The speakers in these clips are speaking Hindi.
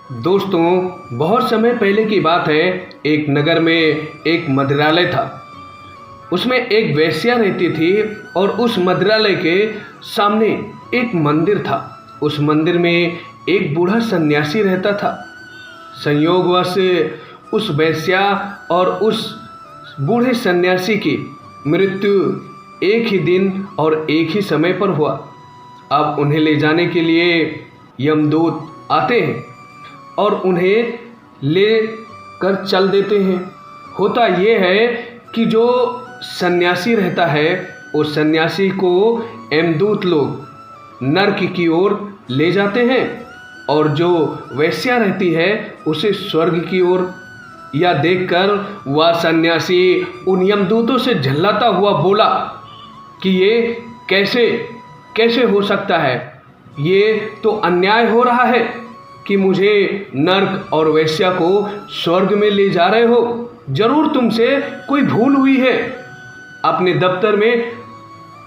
दोस्तों, बहुत समय पहले की बात है। एक नगर में एक मदिरालय था। उसमें एक वेश्या रहती थी और उस मदिरालय के सामने एक मंदिर था। उस मंदिर में एक बूढ़ा सन्यासी रहता था। संयोगवश उस वेश्या और उस बूढ़े सन्यासी की मृत्यु एक ही दिन और एक ही समय पर हुआ। अब उन्हें ले जाने के लिए यमदूत आते हैं और उन्हें ले कर चल देते हैं। होता ये है कि जो सन्यासी रहता है उस सन्यासी को यमदूत लोग नरक की ओर ले जाते हैं और जो वेश्या रहती है उसे स्वर्ग की ओर। यह देखकर वह सन्यासी उन यमदूतों से झल्लाता हुआ बोला कि ये कैसे कैसे हो सकता है। ये तो अन्याय हो रहा है कि मुझे नर्क और वेश्या को स्वर्ग में ले जा रहे हो। जरूर तुमसे कोई भूल हुई है। अपने दफ्तर में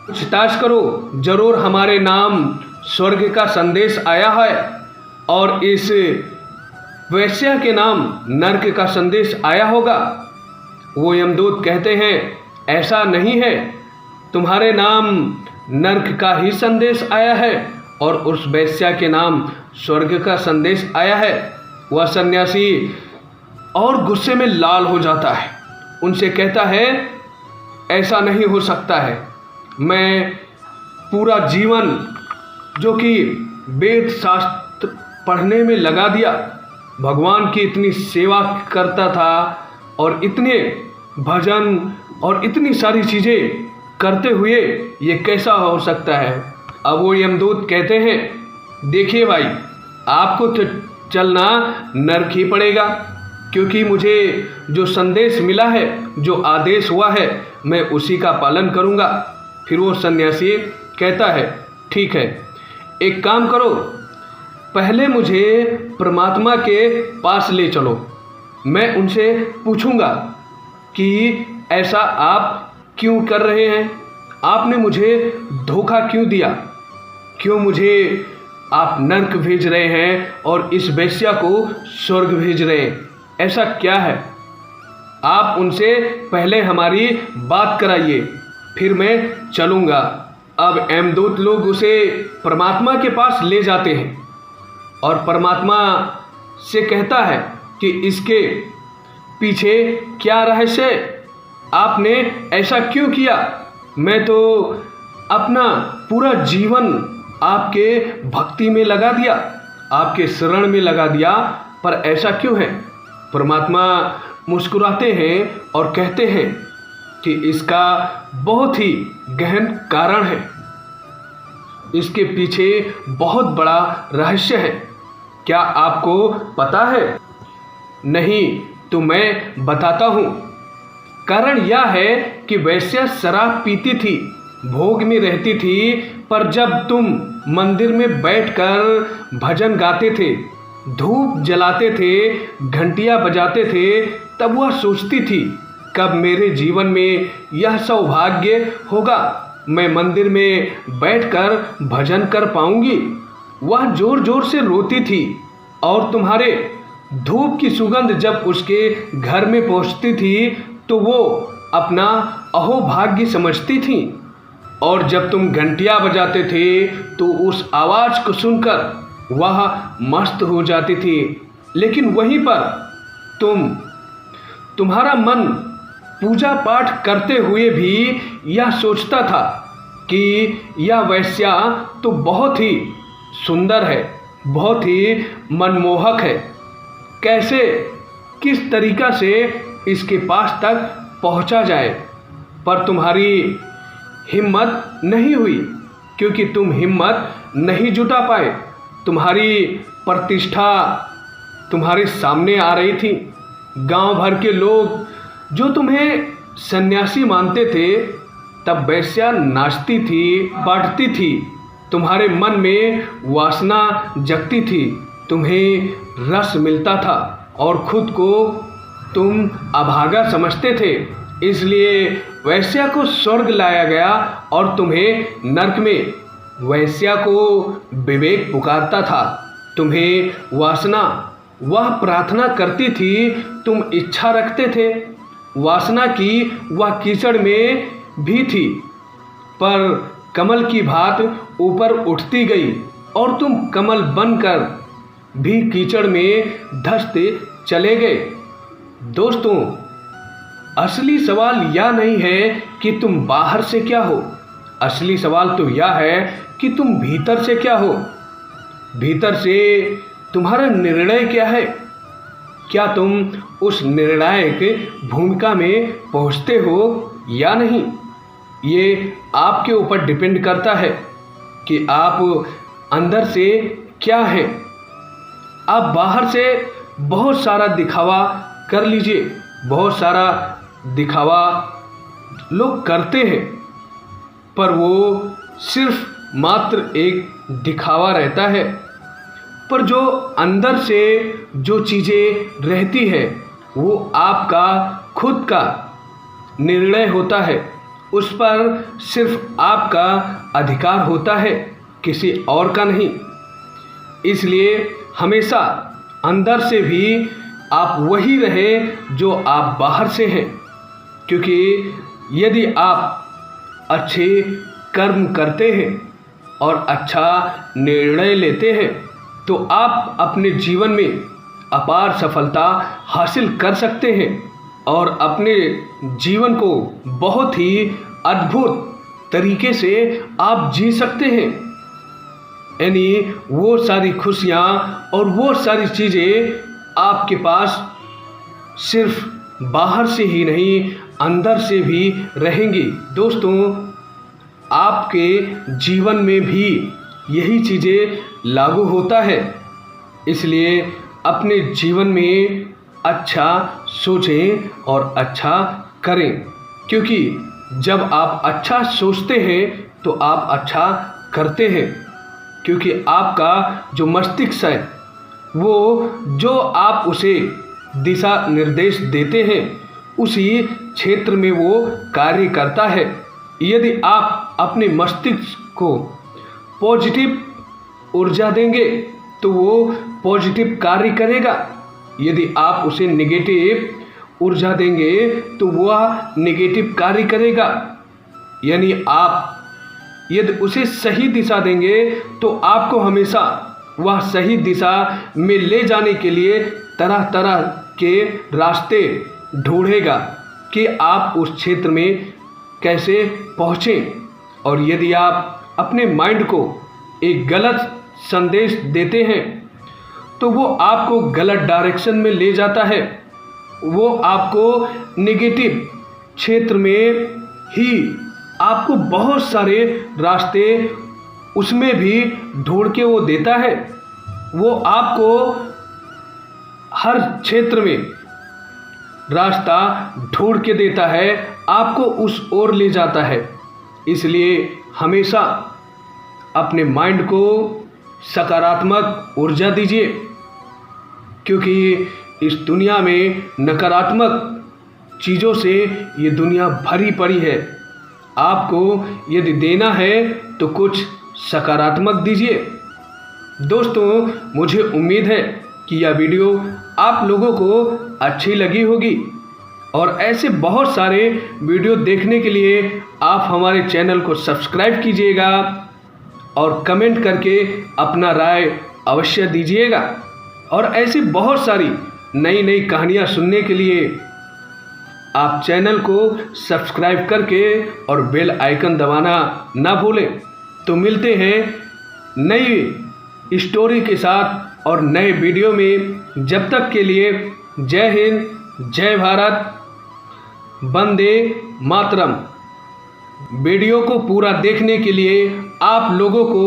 पूछताछ करो। जरूर हमारे नाम स्वर्ग का संदेश आया है और इस वेश्या के नाम नर्क का संदेश आया होगा। वो यमदूत कहते हैं, ऐसा नहीं है, तुम्हारे नाम नर्क का ही संदेश आया है और उस वेश्या के नाम स्वर्ग का संदेश आया है। वह सन्यासी और गुस्से में लाल हो जाता है। उनसे कहता है, ऐसा नहीं हो सकता है। मैं पूरा जीवन जो कि वेद शास्त्र पढ़ने में लगा दिया, भगवान की इतनी सेवा करता था और इतने भजन और इतनी सारी चीज़ें करते हुए ये कैसा हो सकता है। अब वो यमदूत कहते हैं, देखिए भाई, आपको तो चलना नरक ही पड़ेगा, क्योंकि मुझे जो संदेश मिला है, जो आदेश हुआ है, मैं उसी का पालन करूँगा। फिर वो सन्यासी कहता है, ठीक है, एक काम करो, पहले मुझे परमात्मा के पास ले चलो। मैं उनसे पूछूंगा कि ऐसा आप क्यों कर रहे हैं, आपने मुझे धोखा क्यों दिया, क्यों मुझे आप नर्क भेज रहे हैं और इस वेश्या को स्वर्ग भेज रहे हैं, ऐसा क्या है। आप उनसे पहले हमारी बात कराइए, फिर मैं चलूँगा। अब यमदूत लोग उसे परमात्मा के पास ले जाते हैं और परमात्मा से कहता है कि इसके पीछे क्या रहस्य है, आपने ऐसा क्यों किया। मैं तो अपना पूरा जीवन आपके भक्ति में लगा दिया, आपके शरण में लगा दिया, पर ऐसा क्यों है। परमात्मा मुस्कुराते हैं और कहते हैं कि इसका बहुत ही गहन कारण है, इसके पीछे बहुत बड़ा रहस्य है। क्या आपको पता है। नहीं तो मैं बताता हूँ। कारण यह है कि वेश्या शराब पीती थी, भोग में रहती थी, पर जब तुम मंदिर में बैठकर भजन गाते थे, धूप जलाते थे, घंटियाँ बजाते थे, तब वह सोचती थी, कब मेरे जीवन में यह सौभाग्य होगा, मैं मंदिर में बैठकर भजन कर पाऊंगी। वह जोर जोर से रोती थी और तुम्हारे धूप की सुगंध जब उसके घर में पहुंचती थी तो वो अपना अहोभाग्य समझती थी। और जब तुम घंटियाँ बजाते थे तो उस आवाज़ को सुनकर वह मस्त हो जाती थी। लेकिन वहीं पर तुम्हारा मन पूजा पाठ करते हुए भी यह सोचता था कि यह वेश्या तो बहुत ही सुंदर है, बहुत ही मनमोहक है, कैसे किस तरीक़ा से इसके पास तक पहुंचा जाए। पर तुम्हारी हिम्मत नहीं हुई, क्योंकि तुम हिम्मत नहीं जुटा पाए। तुम्हारी प्रतिष्ठा तुम्हारे सामने आ रही थी। गांव भर के लोग जो तुम्हें सन्यासी मानते थे, तब वेश्या नाचती थी, बढ़ती थी, तुम्हारे मन में वासना जगती थी, तुम्हें रस मिलता था और खुद को तुम अभागा समझते थे। इसलिए वेश्या को स्वर्ग लाया गया और तुम्हें नरक में। वेश्या को विवेक पुकारता था, तुम्हें वासना वह प्रार्थना करती थी, तुम इच्छा रखते थे, वासना की वह कीचड़ में भी थी, पर कमल की भांति ऊपर उठती गई और तुम कमल बनकर भी कीचड़ में धंसते चले गए। दोस्तों, असली सवाल यह नहीं है कि तुम बाहर से क्या हो, असली सवाल तो यह है कि तुम भीतर से क्या हो। भीतर से तुम्हारा निर्णय क्या है? क्या तुम उस निर्णायक भूमिका में पहुंचते हो या नहीं? ये आपके ऊपर डिपेंड करता है कि आप अंदर से क्या है। आप बाहर से बहुत सारा दिखावा कर लीजिए, बहुत सारा दिखावा लोग करते हैं, पर वो सिर्फ मात्र एक दिखावा रहता है। पर जो अंदर से जो चीज़ें रहती है वो आपका खुद का निर्णय होता है, उस पर सिर्फ आपका अधिकार होता है, किसी और का नहीं। इसलिए हमेशा अंदर से भी आप वही रहे जो आप बाहर से हैं, क्योंकि यदि आप अच्छे कर्म करते हैं और अच्छा निर्णय लेते हैं तो आप अपने जीवन में अपार सफलता हासिल कर सकते हैं और अपने जीवन को बहुत ही अद्भुत तरीके से आप जी सकते हैं। यानी वो सारी खुशियाँ और वो सारी चीज़ें आपके पास सिर्फ बाहर से ही नहीं, अंदर से भी रहेंगी। दोस्तों, आपके जीवन में भी यही चीज़ें लागू होता है। इसलिए अपने जीवन में अच्छा सोचें और अच्छा करें, क्योंकि जब आप अच्छा सोचते हैं तो आप अच्छा करते हैं, क्योंकि आपका जो मस्तिष्क है वो जो आप उसे दिशा निर्देश देते हैं उसी क्षेत्र में वो कार्य करता है। यदि आप अपने मस्तिष्क को पॉजिटिव ऊर्जा देंगे तो वो पॉजिटिव कार्य करेगा। यदि आप उसे नेगेटिव ऊर्जा देंगे तो वह नेगेटिव कार्य करेगा। यानी आप यदि उसे सही दिशा देंगे तो आपको हमेशा वह सही दिशा में ले जाने के लिए तरह तरह के रास्ते ढूंढेगा कि आप उस क्षेत्र में कैसे पहुँचें। और यदि आप अपने माइंड को एक गलत संदेश देते हैं तो वो आपको गलत डायरेक्शन में ले जाता है, वो आपको नेगेटिव क्षेत्र में ही आपको बहुत सारे रास्ते उसमें भी ढूंढ के वो देता है। वो आपको हर क्षेत्र में रास्ता ढूंढ के देता है, आपको उस ओर ले जाता है। इसलिए हमेशा अपने माइंड को सकारात्मक ऊर्जा दीजिए, क्योंकि इस दुनिया में नकारात्मक चीज़ों से ये दुनिया भरी पड़ी है। आपको यदि देना है तो कुछ सकारात्मक दीजिए। दोस्तों, मुझे उम्मीद है कि यह वीडियो आप लोगों को अच्छी लगी होगी और ऐसे बहुत सारे वीडियो देखने के लिए आप हमारे चैनल को सब्सक्राइब कीजिएगा और कमेंट करके अपना राय अवश्य दीजिएगा। और ऐसी बहुत सारी नई नई कहानियाँ सुनने के लिए आप चैनल को सब्सक्राइब करके और बेल आइकन दबाना ना भूलें। तो मिलते हैं नई स्टोरी के साथ और नए वीडियो में। जब तक के लिए जय हिंद, जय भारत, वंदे मातरम। वीडियो को पूरा देखने के लिए आप लोगों को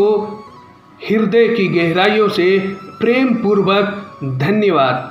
हृदय की गहराइयों से प्रेम पूर्वक धन्यवाद।